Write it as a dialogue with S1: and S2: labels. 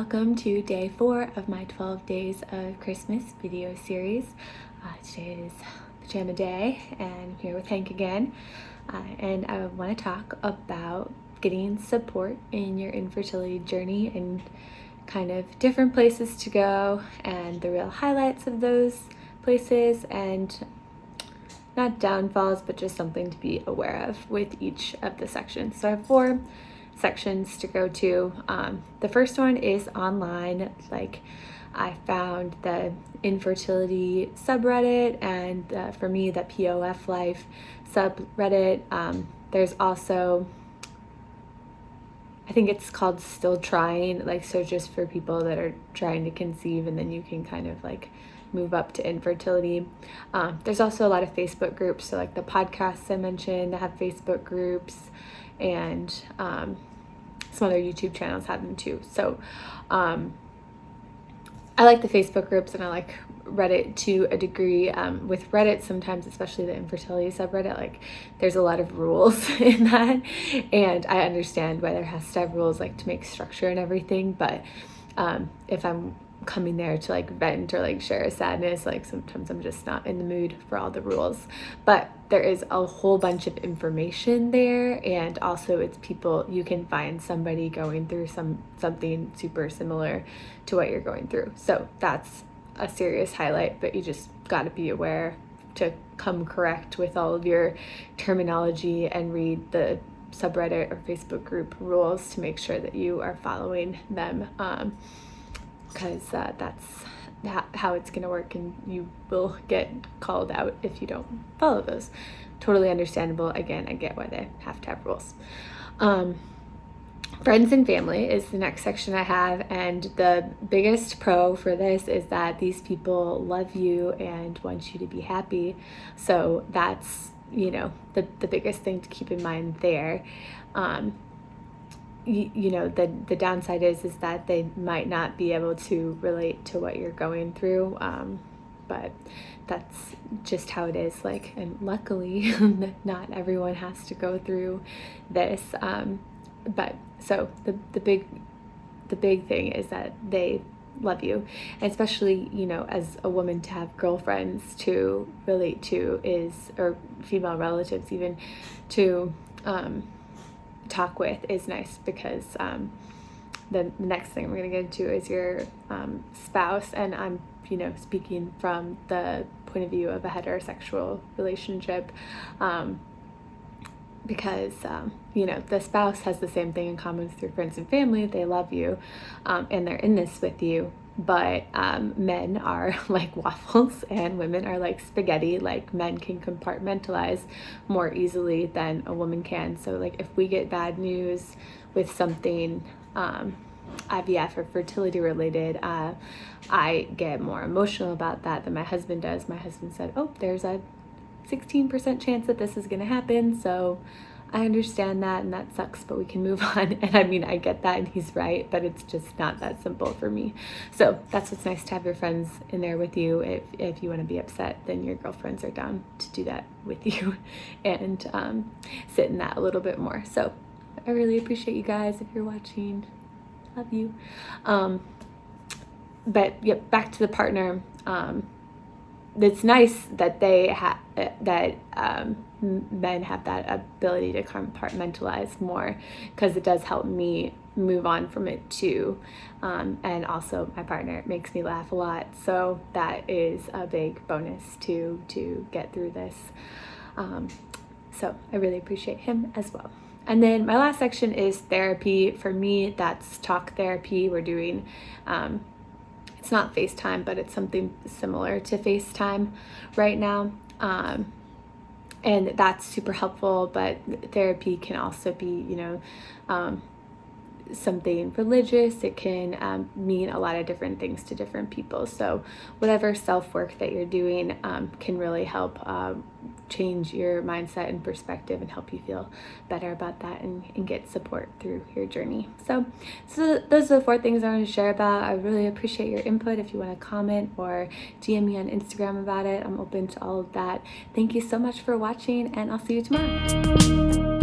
S1: welcome to day 4 of my 12 days of Christmas video series. Today is pajama day and I'm here with Hank again, and I want to talk about getting support in your infertility journey and kind of different places to go and the real highlights of those places, and not downfalls, but just something to be aware of with each of the sections. So I have 4 sections to go to. The first one is online. Like, I found the infertility subreddit and for me the POF life subreddit. There's also, I think it's called Still Trying, like, so just for people that are trying to conceive, and then you can kind of like move up to infertility. There's also a lot of Facebook groups, so like the podcasts I mentioned have Facebook groups, and some other YouTube channels have them too. So I like the Facebook groups and I like Reddit to a degree. With Reddit, sometimes, especially the infertility subreddit, like there's a lot of rules in that, and I understand why there has to have rules, like to make structure and everything, but if I'm coming there to like vent or like share a sadness, like sometimes I'm just not in the mood for all the rules. But there is a whole bunch of information there, and also it's people, you can find somebody going through something super similar to what you're going through. So that's a serious highlight, but you just got to be aware to come correct with all of your terminology and read the subreddit or Facebook group rules to make sure that you are following them, because that's how it's going to work, and you will get called out if you don't follow those. Totally understandable. Again, I get why they have to have rules. Friends and family is the next section I have, and the biggest pro for this is that these people love you and want you to be happy. So that's, the biggest thing to keep in mind there. The downside is that they might not be able to relate to what you're going through, but that's just how it is. Like, and luckily not everyone has to go through this, but so the big thing is that they love you, and especially as a woman, to have girlfriends to relate to or female relatives even, to talk with is nice, because the next thing we're going to get into is your spouse, and I'm speaking from the point of view of a heterosexual relationship, because the spouse has the same thing in common with your friends and family. They love you, and they're in this with you. But men are like waffles and women are like spaghetti. Like, men can compartmentalize more easily than a woman can. So like, if we get bad news with something IVF or fertility related, I get more emotional about that than my husband does. My husband said, oh, there's a 16% chance that this is going to happen, so I understand that, and that sucks, but we can move on. And I mean, I get that, and he's right, but it's just not that simple for me. So that's what's nice, to have your friends in there with you. If you want to be upset, then your girlfriends are down to do that with you and sit in that a little bit more. So I really appreciate you guys. If you're watching, love you. But yeah, back to the partner. It's nice that men have that ability to compartmentalize more, because it does help me move on from it too. And also my partner makes me laugh a lot, so that is a big bonus to get through this. So I really appreciate him as well. And then my last section is therapy. For me, that's talk therapy. We're doing it's not FaceTime, but it's something similar to FaceTime right now. And that's super helpful, but therapy can also be, something religious. It can mean a lot of different things to different people. So whatever self-work that you're doing can really help change your mindset and perspective and help you feel better about that, and get support through your journey. So those are the 4 things I want to share about. I really appreciate your input. If you want to comment or DM me on Instagram about it, I'm open to all of that. Thank you so much for watching, and I'll see you tomorrow.